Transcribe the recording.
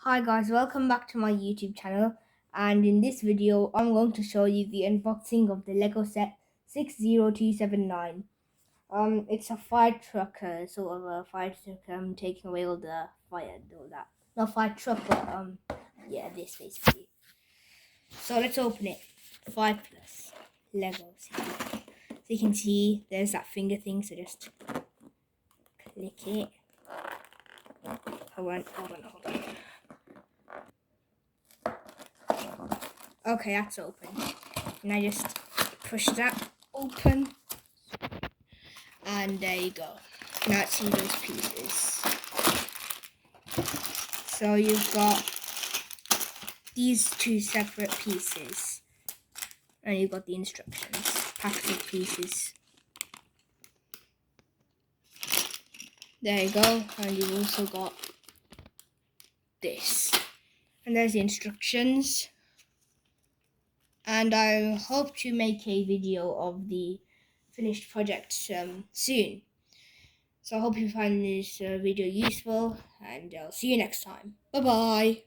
Hi guys, welcome back to my YouTube channel, and in this video I'm going to show you the unboxing of the Lego set 60279. It's a fire truck, sort of a fire truck taking away all the fire and all that. Not fire truck, but yeah, this basically. So let's open it. 5 plus Legos. So you can see there's that finger thing, so just click it. Hold on. Okay, that's open. And I just push that open. And there you go. Now let's see those pieces. So you've got these two separate pieces. And you've got the instructions. Packed of pieces. There you go. And you've also got this. And there's the instructions. And I hope to make a video of the finished project soon. So I hope you find this video useful, and I'll see you next time. Bye bye.